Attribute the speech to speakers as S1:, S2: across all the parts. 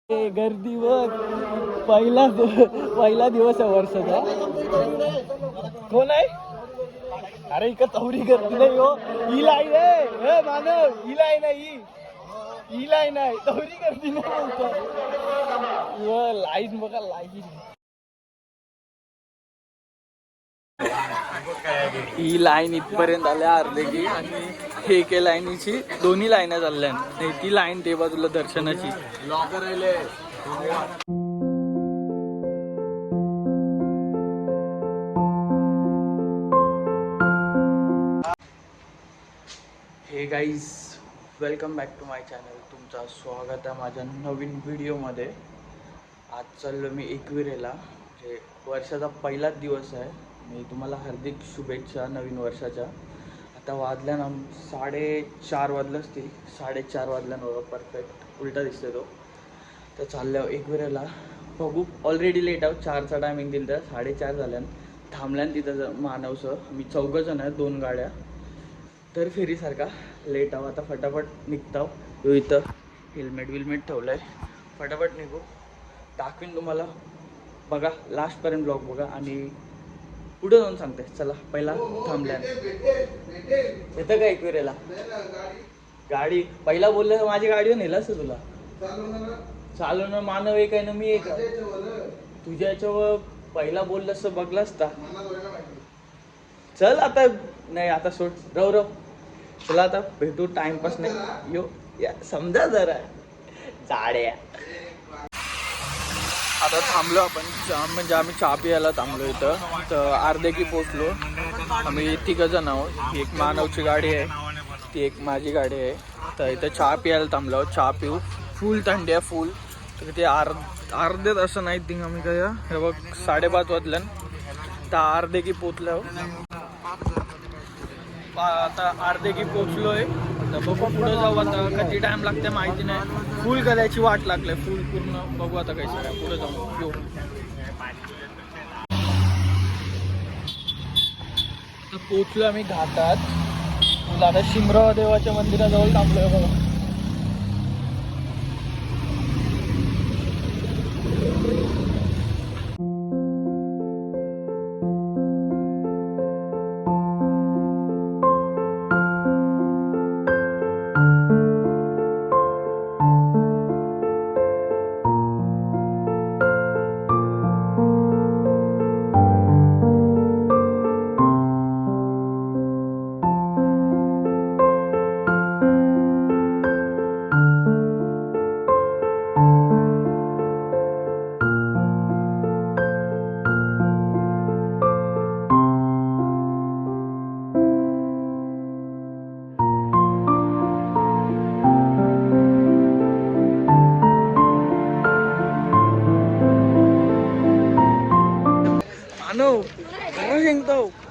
S1: गर्दी बघ. पहिला दिवस आहे वर्षाचा. कोण आहे? अरे इकडं तवरी गर्दी नाही हो. ही लाईन आहे मानव. ही लाईन आहे. ही लाईन आहे. तवरी गर्दी नाही बोलतो. लाईन बघा लाईन. ही लाईन इथपर्यंत आल्या अर्धे की आणि हे के लाईनीची दोन्ही लाईन चालल्या. ती लाईन ते बाजूला दर्शनाची. Hey guys, welcome back to my channel. तुमचं स्वागत आहे माझ्या नवीन व्हिडिओमध्ये. आज चाललो मी एकविरेला. म्हणजे वर्षाचा पहिलाच दिवस आहे. मी तुम्हाला हार्दिक शुभेच्छा नवीन वर्षाच्या. आता वाजल्या ना 4:30 वाजलं असतील. 4:30 वाजल्यानं परफेक्ट उलटा दिसतो तो. तर चाललं एकविरेला. बघू, ऑलरेडी लेट आहोत. 4चा टायमिंग दिलं तर 4:30 झाल्यानं थांबल्यानं तिथं मानवसं. मी 4 जण आहे, 2 गाड्या. तर फेरीसारखा लेट आहो. आता फटाफट निघताव. यो इथं हेल्मेट ठेवलं आहे. फटाफट निघू. दाखवीन तुम्हाला. बघा लास्टपर्यंत ब्लॉग बघा आणि पुढे जाऊन सांगते. चला पहिला थांबल्या येतं का एकविरेला गाडी. पहिला बोललं तर माझी गाडीवर नेलं असतं तुला. चालवणं मानव एक आहे ना, मी एक आहे. तुझ्या याच्यावर पहिला बोललं असतं बघला असता. चल आता नाही, आता सोड. रव चला आता भेटू. टाइमपास नाही. यो या समजा जरा जाड्या. आता थांबलो आपण. म्हणजे आम्ही चहा प्यायला थांबलो इथं. तर अर्धे की पोचलो. आम्ही 3 जण आहोत. एक मानवची गाडी आहे, ती एक माझी गाडी आहे. तर इथं चहा प्यायला थांबलो. चहा पिऊ. फुल थंडी आहे फुल. तर ते अर्धेच असं नाही थिंग आम्ही काय. हे बघ 5:30 वाजल्यान तर अर्धे की पोचलो. आता अर्धे की पोचलोय. तर बघू पुढे जाऊ. आता किती टाइम लागते माहिती नाही. फुल गल्याची वाट लागले. फुल पूर्ण बघू आता काही सगळं. पुढे जाऊ येऊ. तर पोचलो आम्ही घाटात. तुला आता शिमराव देवाच्या मंदिराजवळ थांबलोय बघा.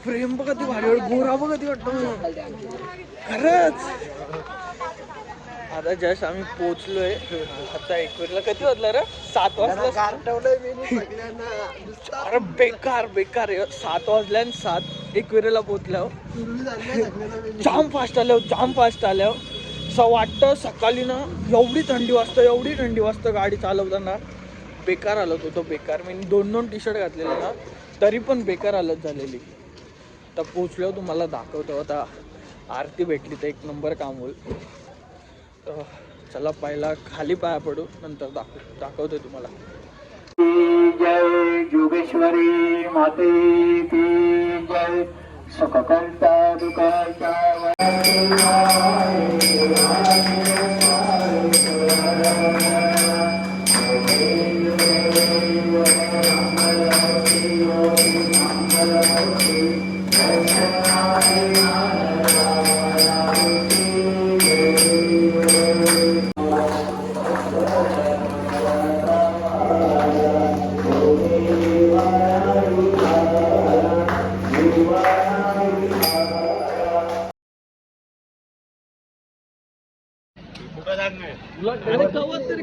S1: प्रेम बघा ती भारी. गोरा बघा ती वाटतो खरंच. आता जस्ट आम्ही पोचलोय. आता एकविरेला किती वाजला रे? 7 वाजता. अरे बेकार 7 वाजल्या 7 एकविरेला पोचल्यावर. जाम फास्ट आल्यावर असं वाटतं सकाळी ना एवढी थंडी वाजतं गाडी चालवताना. बेकार हालत होतं. बेकार. मी 2 टी-शर्ट घातलेले ना तरी पण बेकार हालत झालेली. आता पोचल्यावर तुम्हाला दाखवतो. आता आरती भेटली तर 1 नंबर काम होईल. चला पहिला खाली पाया पडू, नंतर दाखवतो तुम्हाला. जय जोगेश्वरी माते की जय. सुखकर्ता दुःखहर्ता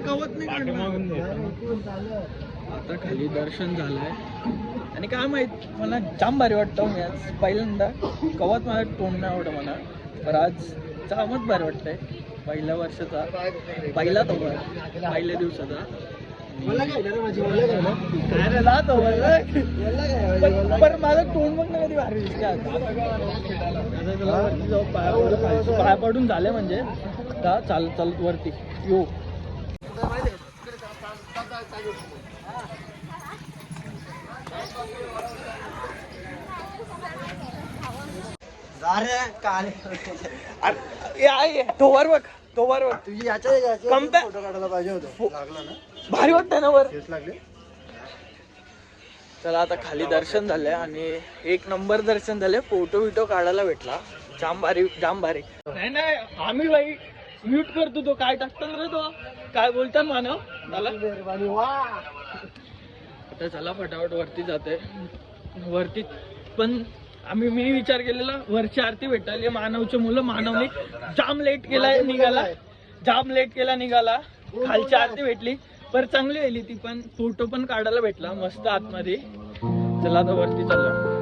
S1: कवत नाही. आता खाली दर्शन झालंय आणि काय माहित मला जाम भारी वाटतं. मी आज पहिल्यांदा कवत मला तोंड नाही आवडतं मला. पण आज जामच भारी वाटतंय. पहिल्या वर्षाचा पहिला पहिल्या दिवसाचा पण माझं तोंड बघ ना कधी भारी दिसतात. पाय पडून झाले म्हणजे आता चालत वरती यो. तो वर बघ, तो वर बघ.
S2: तुझी याच्या
S1: फोटो
S2: काढायला पाहिजे होतं. लागला ना,
S1: भारी वाटतंय ना वर.
S2: केस लागले.
S1: चला आता खाली दर्शन झालंय आणि एक नंबर दर्शन झाले. फोटो बिटो काढायला भेटला. जाम भारी जाम भारी. नाही आम्ही बाई म्यूट करतो. तो काय टाकतात रे, तो काय बोलतात मानव मला. आता चला फटाफट वरती जाते. वरती पण मी विचार केलेला वरची आरती भेटायला. मानवचे मुलं, मानवने जाम लेट केला निघाला. खालची आरती भेटली पर चांगली गेली ती. पण फोटो पण काढायला भेटला मस्त आतमध्ये. चला आता वरती चाललो.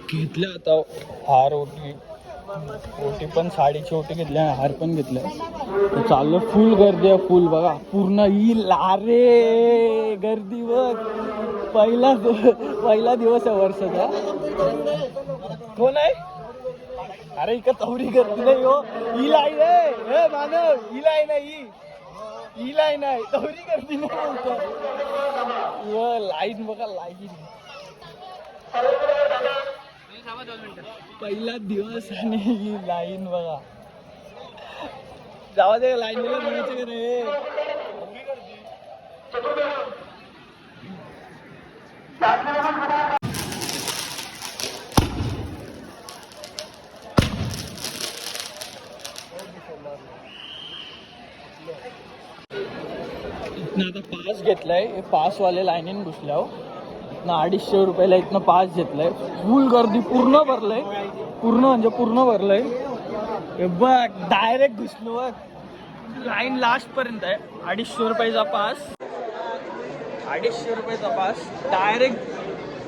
S1: घेतलं आता हार ओटी पण साडीची ओटी घेतल्या, हार पण घेतल्या. चाललं. फुल गर्दी आहे, फुल बघा पूर्ण येईल. अरे गर्दी बघ. पहिला दिवस आहे वर्षाचा. कोण आहे? अरे इकडं तवरी गर्दी नाही हो. ही लाईन आहे मानव, ही लाईन आहे. ही लाईन आहे, तवरी गर्दी नाही. लाईन बघा, लाईन. पहिला दिवस आणि ही लाईन बघा. जावा दे लाईनीला म्हणायचं का रे. इथनं आता पास घेतलाय. पासवाले लाईनीन घुसल्यावर 250 रुपयाला इथनं पास घेतलाय. फुल गर्दी, पूर्ण भरलंय. पूर्ण भरलंय. बघ डायरेक्ट घुसलो बघ. लाईन लास्ट पर्यंत आहे. 250 रुपयाचा पास. 250 रुपयाचा पास. डायरेक्ट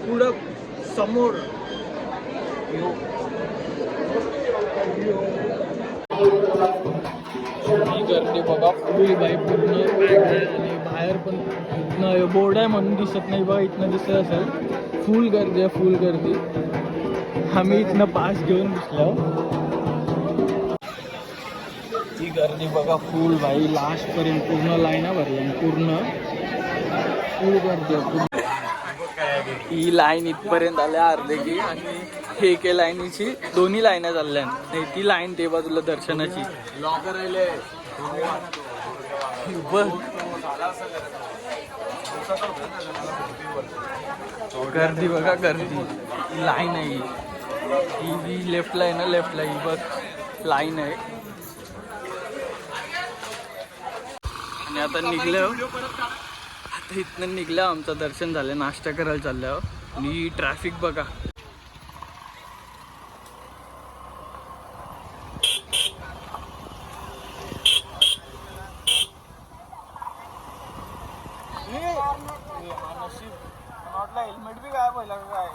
S1: पुढं समोर. ही गर्दी बघा फुल बाई. पूर्ण आणि बाहेर पण इथनं बोर्ड आहे म्हणून दिसत नाही बघा. इथनं दिसत असेल. फुल गर्दी आहे, फुल गर्दी. आम्ही इथनं पास घेऊन घुसलो. ही गर्दी बघा फुल बाई. लास्ट पर्यंत पूर्ण लाईना भरल्या. पूर्ण फुल गर्दी आहे. ही लाईन इथपर्यंत आल्या अर्धे की. आणि हे के लाईनीची दोन्ही लाईना चालल्या. नाही ती लाईन ते बाजूला दर्शनाची. गर्दी बघा गर्दी. ही लाईन आहे. ही लेफ्टला आहे ना, लेफ्टला ही बघ लाईन आहे. आणि आता इथनं निघलं. आमचं दर्शन झालं. नाश्ता करायला चालल्यावर. आणि ट्रॅफिक बघा. हेल्मेट बी काय पहिला काय.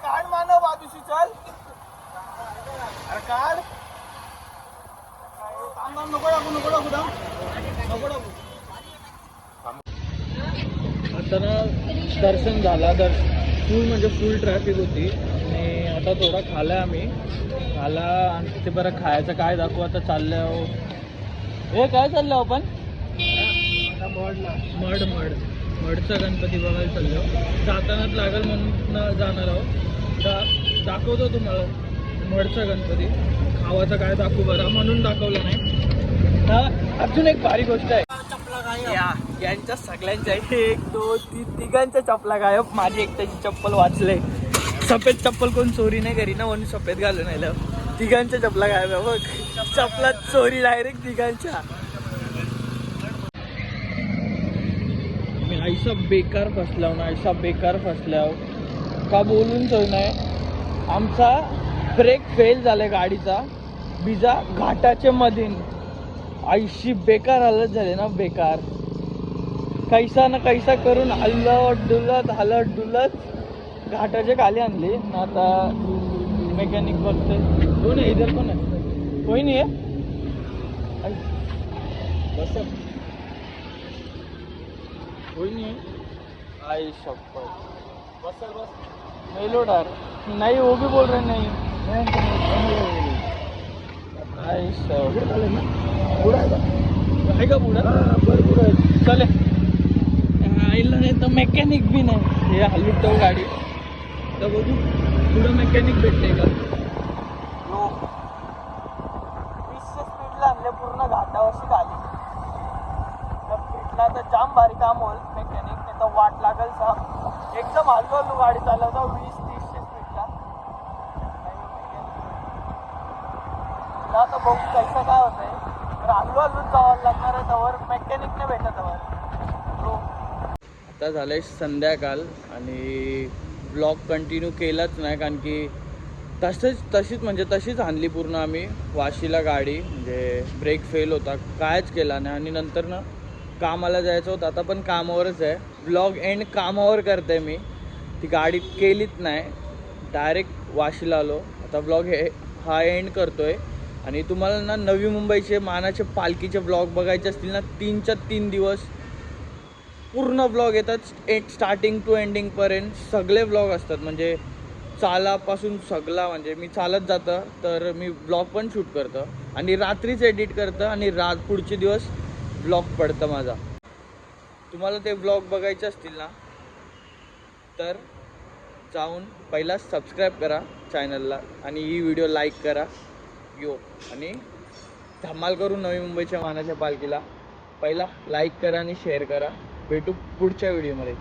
S1: काढ मानव बाजूशी चल. अरे काढ. नको आता ना दर्शन झाला. फुल म्हणजे फुल ट्रॅफिक होती. आणि आता थोडा खाला आम्ही. आणि ते बरं खायचं काय दाखवू आता. चाललं हे काय चाललं आपण मडचा गणपती बघायला चाललो. जातानाच लागेल म्हणून जाणार आहोत. दाखवतो तुम्हाला मडचा गणपती. खावाचा काय दाखवू बरं म्हणून दाखवलं नाही. अजून एक भारी गोष्ट आहे. यांच्या सगळ्यांच्या 1 2 3 तिघांच्या चपला गायब. माझी एकट्याची चप्पल वाचले. सफेद चप्पल कोण चोरी नाही करी ना म्हणून सफेद घालून आलं. तिघांच्या चपला गायब आहे बघ. चपला चोरी डायरेक्ट तिघांच्या. मी ऐसा बेकार फसलाव ना, ऐसा बेकार फसलाव का बोलून सोय नाही. आमचा ब्रेक फेल झालाय गाडीचा, बिजा घाटाच्या मधीन. आईशी बेकार हालत झाली ना, बेकार. कैसा ना कैसा करून हलत डुलत घाटाच्या खाली आणली. आता मेकॅनिक बघते. कोण आहे इधर, कोण आहे? कोई नाही आहे. बस कोई नहीं है. आई शपथ. बस नहीं लो डार नहीं, वो भी बोल रहे नहीं. आई शपथ बुढ़ा है का बुढ़ा बरोबर आहे. चले आईला नाही तर मेकॅनिक बी नाही. हे हलूट गाडी तर बघू पुढं मेकॅनिक भेटते का. 20 स्पीडला आणले पूर्ण घाटावरशी खाली. तर जाम भारी काम होईल मेकॅनिक, नाही तर वाट लागेल साहेब. एकदम हलू गाडी चालवता 20-30 स्पीडला. आता बघू कैसा काय होतंय. तर हलू जावं लागणार आहे. त्यावर मेकॅनिक नाही भेटत त्यावर. आता झालंय संध्याकाळ आणि ब्लॉग कंटिन्यू केलाच नाही, कारण की तशीच आणली पूर्ण आम्ही वाशीला गाडी. म्हणजे ब्रेक फेल होता, कायच केला नाही. आणि नंतर ना कामाला जायचं होतं. आता पण कामावरच आहे. ब्लॉग एंड कामावर करते मी. ती गाडी केलीच नाही, डायरेक्ट वाशीला आलो. आता ब्लॉग हा एंड करतोय. आणि तुम्हाला ना नवी मुंबईचे मानाचे पालखीचे ब्लॉग बघायचे असतील ना, 3च्या 3 दिवस पूर्ण ब्लॉग येतात. स्टार्टिंग टू एंडिंगपर्यंत सगळे ब्लॉग असतात. म्हणजे चालापासून सगळा, म्हणजे मी चालत जातं तर मी ब्लॉग पण शूट करतं आणि रात्रीच एडिट करतं आणि पुढचे दिवस ब्लॉग पडतं माझा. तुम्हाला ते ब्लॉग बघायचे असतील ना तर जाऊन पहिला सबस्क्राईब करा चॅनलला आणि ही व्हिडिओ लाईक करा. आणि धमाल करू नवी मुंबईच्या मानाच्या पालखीला. पहिला लाईक करा आणि शेअर करा. भेटू पुढच्या व्हिडिओमध्ये.